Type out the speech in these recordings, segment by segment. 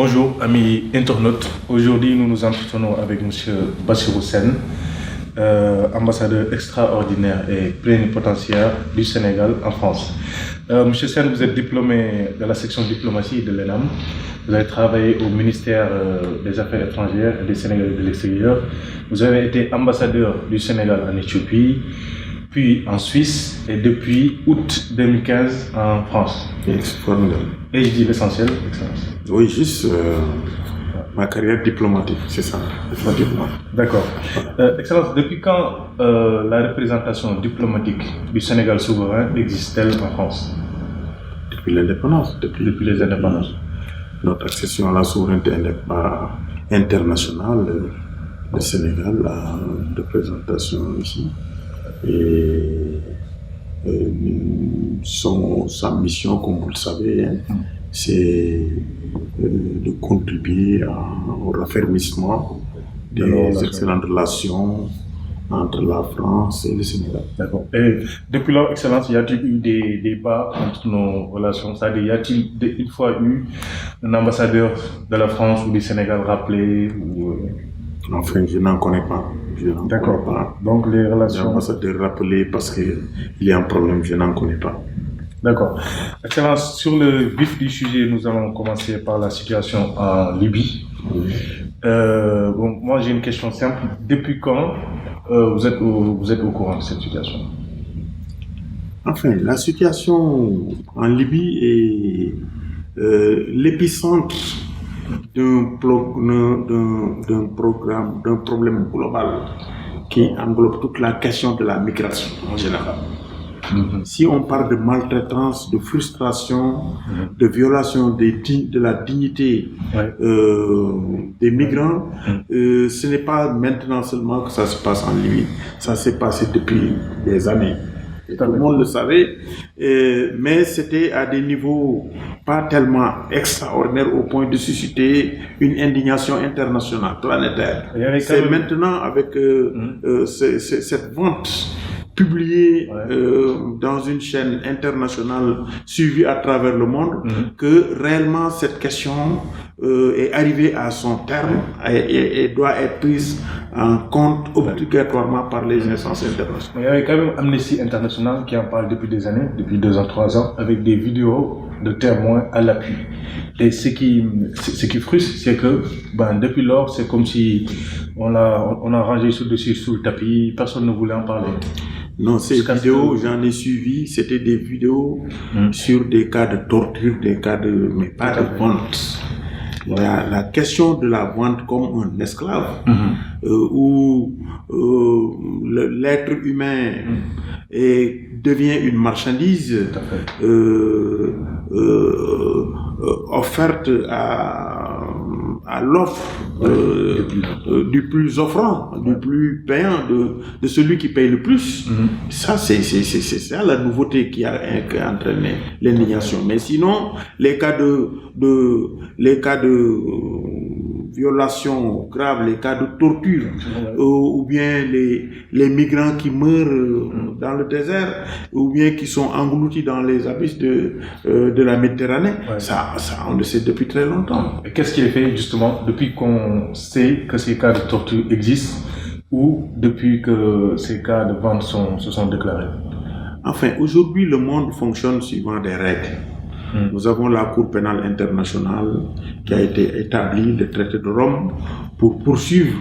Bonjour amis internautes, aujourd'hui nous nous entretenons avec M. Bassirou Sène, ambassadeur extraordinaire et plénipotentiaire du Sénégal en France. Monsieur Sène, vous êtes diplômé de la section diplomatie de l'ENAM, vous avez travaillé au ministère des Affaires étrangères et des Sénégalais de l'extérieur, vous avez été ambassadeur du Sénégal en Éthiopie, puis en Suisse et depuis août 2015 en France. Et je dis l'essentiel, Excellence. Oui, juste ma carrière diplomatique, c'est ça. D'accord. Excellence, depuis quand la représentation diplomatique du Sénégal souverain existe-t-elle en France? Depuis l'indépendance. Depuis les indépendances. Notre accession à la souveraineté internationale, le Sénégal a une représentation ici. Et sa mission, comme vous le savez, c'est de contribuer au raffermissement des excellentes relations entre la France et le Sénégal. D'accord. Et depuis lors, Excellence, y a-t-il eu des débats entre nos relations? C'est-à-dire, y a-t-il une fois eu un ambassadeur de la France ou du Sénégal rappelé Enfin, je n'en connais pas. D'accord. Donc les relations... L'ambassadeur rappelé parce qu'il y a un problème, je n'en connais pas. D'accord. Excellence, sur le vif du sujet, nous allons commencer par la situation en Libye. Oui. Moi j'ai une question simple. Depuis quand vous êtes au courant de cette situation? Enfin, la situation en Libye est l'épicentre d'un problème global qui englobe toute la question de la migration en général. Si on parle de maltraitance, de frustration, de violation de la dignité des migrants, ce n'est pas maintenant seulement que ça se passe en Libye, ça s'est passé depuis des années. Tout le monde le savait, mais c'était à des niveaux pas tellement extraordinaires au point de susciter une indignation internationale, planétaire. C'est maintenant avec cette vente publiée dans une chaîne internationale suivie à travers le monde que réellement cette question est arrivée à son terme et doit être prise en compte obligatoirement par les instances internationales. Il y avait quand même Amnesty International qui en parle depuis des années, depuis 2 ans, 3 ans, avec des vidéos de témoins à l'appui. Et ce qui frustre, c'est que depuis lors, c'est comme si on a rangé ce dossier sous le tapis, personne ne voulait en parler. Non, ces vidéos, j'en ai suivi, c'était des vidéos sur des cas de torture, mais pas de vente. La question de la vente comme un esclave, où l'être humain devient une marchandise offerte à l'offre du plus offrant, du plus payant, de celui qui paye le plus. Ça, c'est ça la nouveauté qui a entraîné l'indignation. Mais sinon, les cas de violations graves, les cas de torture, ou bien les migrants qui meurent dans le désert, ou bien qui sont engloutis dans les abysses de la Méditerranée, ça on le sait depuis très longtemps. Et qu'est-ce qui est fait justement depuis qu'on sait que ces cas de torture existent ou depuis que ces cas de vente se sont déclarés? Enfin, aujourd'hui, le monde fonctionne suivant des règles. Nous avons la Cour pénale internationale qui a été établie, le traité de Rome, pour poursuivre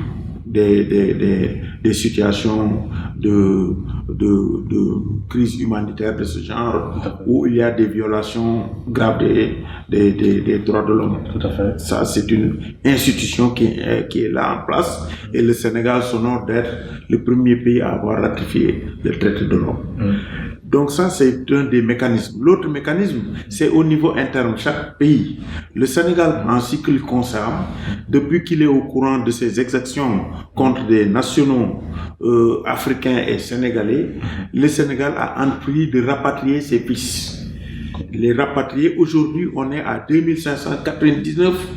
des situations de crise humanitaire de ce genre, où il y a des violations graves des droits de l'homme. Tout à fait. Ça, c'est une institution qui est là en place, et le Sénégal s'honore d'être le premier pays à avoir ratifié le traité de Rome. Donc ça, c'est un des mécanismes. L'autre mécanisme, c'est au niveau interne, chaque pays. Le Sénégal, en ce qui le concerne, depuis qu'il est au courant de ces exactions contre des nationaux africains et sénégalais, le Sénégal a entrepris de rapatrier ses fils. Les rapatrier, aujourd'hui, on est à 2599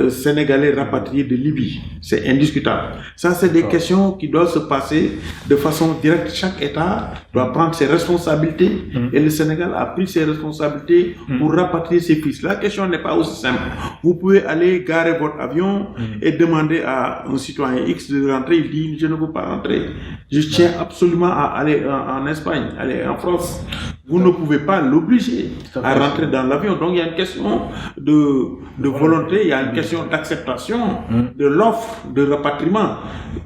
Sénégalais rapatriés de Libye. C'est indiscutable. Ça, c'est des questions qui doivent se passer de façon directe. Chaque État doit prendre ses responsabilités et le Sénégal a pris ses responsabilités pour rapatrier ses fils. La question n'est pas aussi simple. Vous pouvez aller garer votre avion et demander à un citoyen X de rentrer. Il dit, je ne veux pas rentrer. Je tiens absolument à aller en Espagne, aller en France. Vous ne pouvez pas l'obliger à rentrer dans l'avion. Donc il y a une question de volonté, il y a une question d'acceptation de l'offre de rapatriement,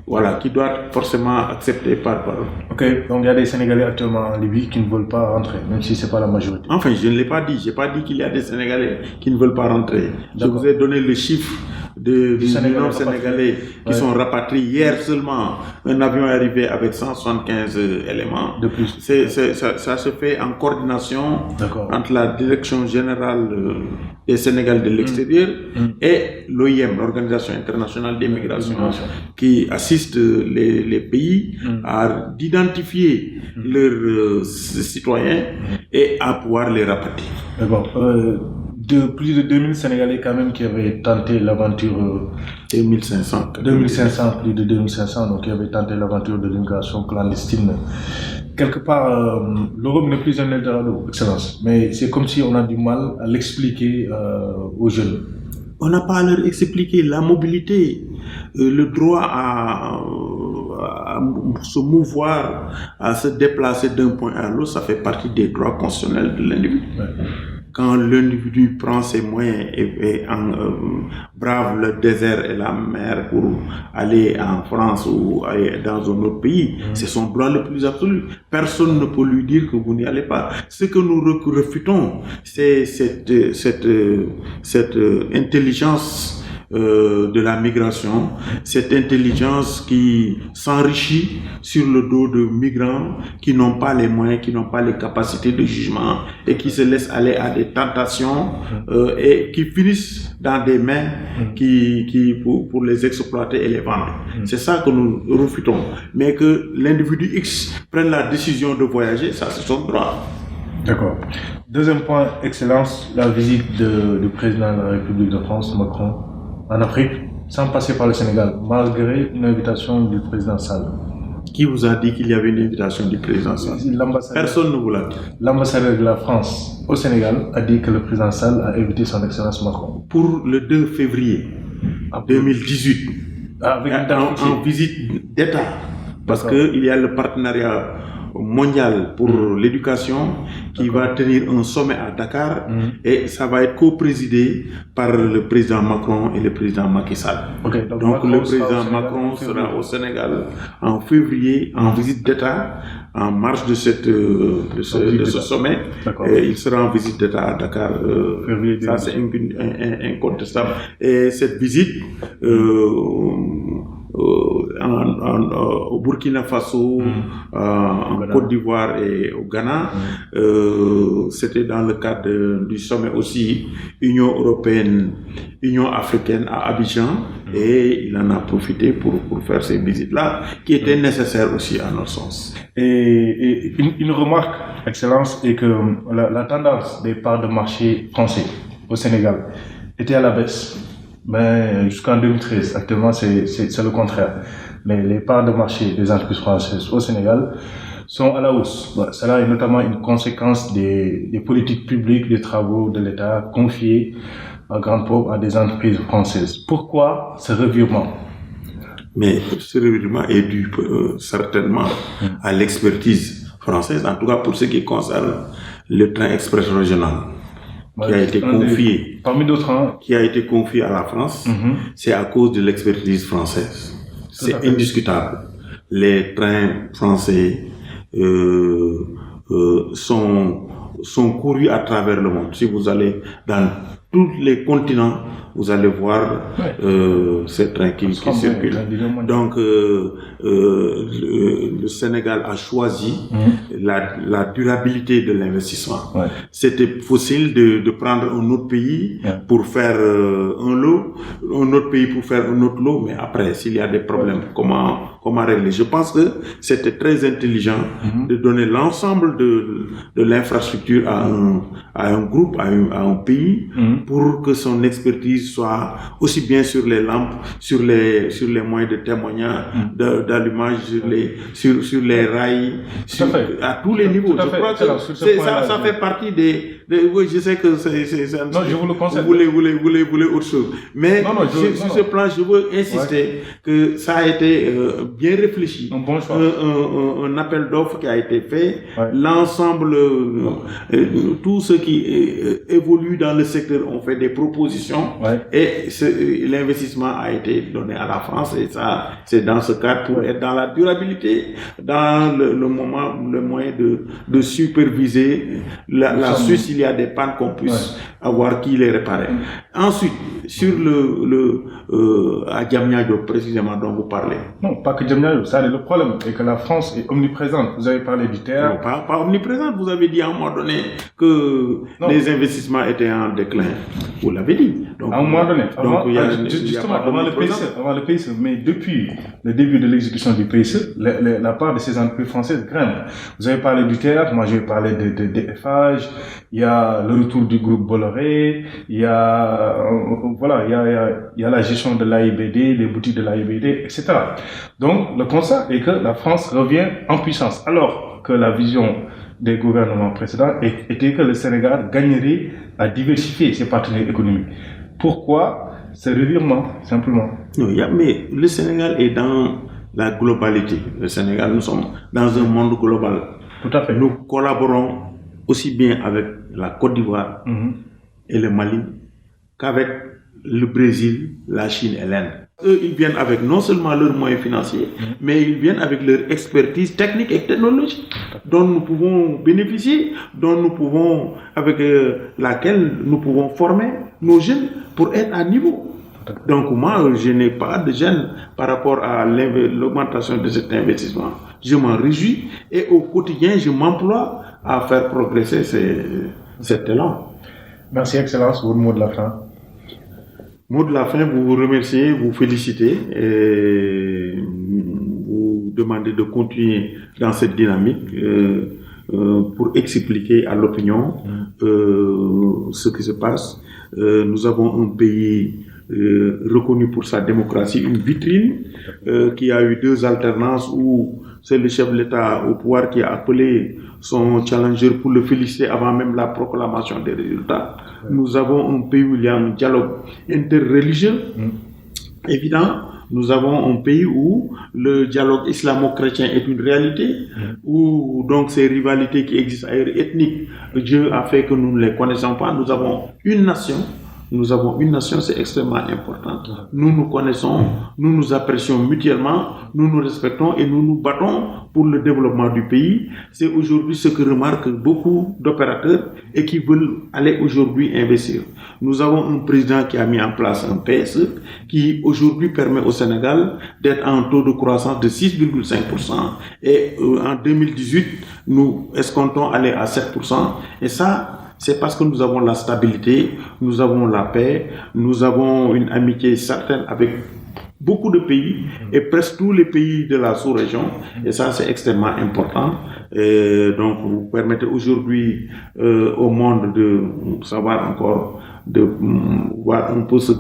voilà, qui doit être forcément acceptée par. Ok, donc il y a des Sénégalais actuellement en Libye qui ne veulent pas rentrer, même si c'est pas la majorité. Enfin, je ne l'ai pas dit. J'ai pas dit qu'il y a des Sénégalais qui ne veulent pas rentrer. Je vous ai donné le chiffre du nombre de Sénégalais qui sont rapatriés. Hier seulement, un avion est arrivé avec 175 éléments. De plus. Ça se fait en coordination entre la Direction générale des Sénégalais de l'extérieur et l'OIM, l'Organisation internationale des migrations, qui assiste les pays à identifier leurs citoyens et à pouvoir les rapatrier. Mais bon, de plus de 2000 Sénégalais quand même qui avaient tenté l'aventure 2500, plus de 2500, donc qui avaient tenté l'aventure de l'immigration clandestine. Quelque part, l'Europe n'est plus un Eldorado, Excellence, mais c'est comme si on a du mal à l'expliquer aux jeunes. On n'a pas à leur expliquer la mobilité, le droit à se mouvoir, à se déplacer d'un point à l'autre, ça fait partie des droits constitutionnels de l'individu. Ouais. Quand l'individu prend ses moyens et brave le désert et la mer pour aller en France ou aller dans un autre pays, c'est son droit le plus absolu. Personne ne peut lui dire que vous n'y allez pas. Ce que nous refutons, c'est cette intelligence de la migration, cette intelligence qui s'enrichit sur le dos de migrants qui n'ont pas les moyens, qui n'ont pas les capacités de jugement et qui se laissent aller à des tentations et qui finissent dans des mains pour les exploiter et les vendre. C'est ça que nous refutons. Mais que l'individu X prenne la décision de voyager, ça c'est son droit. D'accord. Deuxième point, Excellence, la visite du président de la République de France, Macron, en Afrique, sans passer par le Sénégal, malgré une invitation du président Sall. Qui vous a dit qu'il y avait une invitation du président Sall? Personne ne vous l'a dit. L'ambassadeur de la France au Sénégal a dit que le président Sall a invité son Excellence Macron. Pour le 2 février 2018, en visite d'État, parce qu'il y a le partenariat mondial pour l'éducation qui va tenir un sommet à Dakar et ça va être co-présidé par le président Macron et le président Macky Sall. Okay, donc le président Macron sera au Sénégal en février en visite d'État en marge de ce sommet. Et il sera en visite d'État à Dakar. Ça c'est incontestable. Et cette visite au Burkina Faso, en Côte d'Ivoire et au Ghana. C'était dans le cadre du sommet aussi Union européenne, Union africaine à Abidjan, et il en a profité pour faire ces visites-là, qui étaient nécessaires aussi à notre sens. Et une remarque, Excellence, est que la tendance des parts de marché français au Sénégal était à la baisse. Mais jusqu'en 2013, actuellement, c'est le contraire. Mais les parts de marché des entreprises françaises au Sénégal sont à la hausse. Cela est notamment une conséquence des politiques publiques, des travaux de l'État confiés en grande pompe à des entreprises françaises. Pourquoi ce revirement? Mais ce revirement est dû certainement à l'expertise française, en tout cas pour ce qui concerne le train express régional. Qui a été confié, parmi d'autres, qui a été confié à la France, c'est à cause de l'expertise française. C'est indiscutable. Les trains français sont courus à travers le monde. Si vous allez dans tous les continents, vous allez voir ces trains qui circulent. Donc, le Sénégal a choisi la durabilité de l'investissement. Ouais. C'était facile de prendre un autre pays pour faire un lot, un autre pays pour faire un autre lot, mais après, s'il y a des problèmes, comment régler? Je pense que c'était très intelligent de donner l'ensemble de l'infrastructure à un groupe, à un pays, pour que son expertise soit aussi bien sur les lampes, sur les moyens de témoignage, d'allumage, sur les rails, à tous les niveaux. Je crois que ça fait partie oui, je sais que c'est non, je vous le conseille. Vous voulez autre chose. Mais sur ce plan, je veux insister que ça a été bien réfléchi. Un bon choix. Un appel d'offres qui a été fait. L'ensemble, tous ceux qui évoluent dans le secteur ont fait des propositions. Et l'investissement a été donné à la France. Et ça, c'est dans ce cadre pour être dans la durabilité, dans le moyen de superviser la Suisse. Il y a des pannes qu'on puisse avoir qui les réparer. Ensuite, sur à Diamniadio précisément dont vous parlez. Non, pas que Diamniadio, ça le problème est que la France est omniprésente. Vous avez parlé du terre. Non, pas omniprésente. Vous avez dit à un moment donné que les investissements étaient en déclin. Vous l'avez dit. Donc, à un moment donné. Justement, avant le PSE, mais depuis le début de l'exécution du PSE, la part de ces entreprises françaises grimpe. Vous avez parlé du terre, moi je vais parler de DFH. Il y a le retour du groupe Bolloré, il y a la gestion de l'AIBD, les boutiques de l'AIBD, etc. Donc, le constat est que la France revient en puissance, alors que la vision des gouvernements précédents était que le Sénégal gagnerait à diversifier ses partenaires économiques. Pourquoi ce revirement, simplement? Non, mais le Sénégal est dans la globalité. Le Sénégal, nous sommes dans un monde global. Tout à fait. Nous collaborons aussi bien avec la Côte d'Ivoire et le Mali qu'avec le Brésil, la Chine et l'Inde. Eux, ils viennent avec non seulement leurs moyens financiers, mais ils viennent avec leur expertise technique et technologique dont nous pouvons bénéficier, avec laquelle nous pouvons former nos jeunes pour être à niveau. Donc moi, je n'ai pas de gêne par rapport à l'augmentation de cet investissement. Je m'en réjouis et au quotidien, je m'emploie à faire progresser cet élan. Merci, Excellence. Votre mot de la fin. Mot de la fin, vous vous remerciez, vous félicitez et vous demandez de continuer dans cette dynamique pour expliquer à l'opinion ce qui se passe. Nous avons un pays reconnu pour sa démocratie, une vitrine qui a eu 2 alternances où c'est le chef de l'État au pouvoir qui a appelé son challenger pour le féliciter avant même la proclamation des résultats. Nous avons un pays où il y a un dialogue interreligieux évident. Nous avons un pays où le dialogue islamo-chrétien est une réalité, où donc ces rivalités qui existent ailleurs ethniques, Dieu a fait que nous ne les connaissons pas. Nous avons une nation. C'est extrêmement important. Nous nous connaissons, nous nous apprécions mutuellement, nous nous respectons et nous nous battons pour le développement du pays. C'est aujourd'hui ce que remarquent beaucoup d'opérateurs et qui veulent aller aujourd'hui investir. Nous avons un président qui a mis en place un PSE qui aujourd'hui permet au Sénégal d'être à un taux de croissance de 6,5%. Et en 2018, nous escomptons aller à 7%. Et ça, c'est parce que nous avons la stabilité, nous avons la paix, nous avons une amitié certaine avec beaucoup de pays et presque tous les pays de la sous-région. Et ça, c'est extrêmement important. Et donc, vous permettez aujourd'hui au monde de savoir encore, de voir un peu ce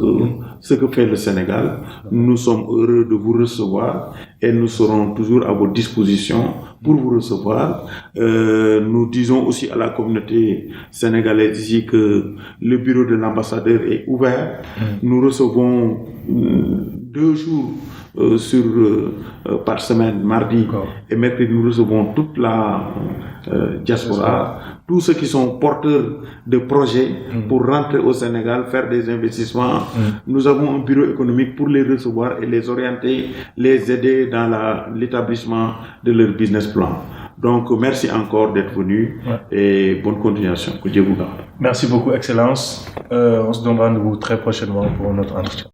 que fait le Sénégal. Nous sommes heureux de vous recevoir et nous serons toujours à votre disposition pour vous recevoir. Nous disons aussi à la communauté sénégalaise ici que le bureau de l'ambassadeur est ouvert. Nous recevons 2 jours par semaine, mardi et mercredi, nous recevons toute la diaspora, tous ceux qui sont porteurs de projets pour rentrer au Sénégal, faire des investissements. Nous avons un bureau économique pour les recevoir et les orienter, les aider dans l'établissement de leur business plan. Donc, merci encore d'être venu et bonne continuation. Que Dieu vous garde. Merci beaucoup, Excellence. On se donne rendez-vous très prochainement pour notre entretien.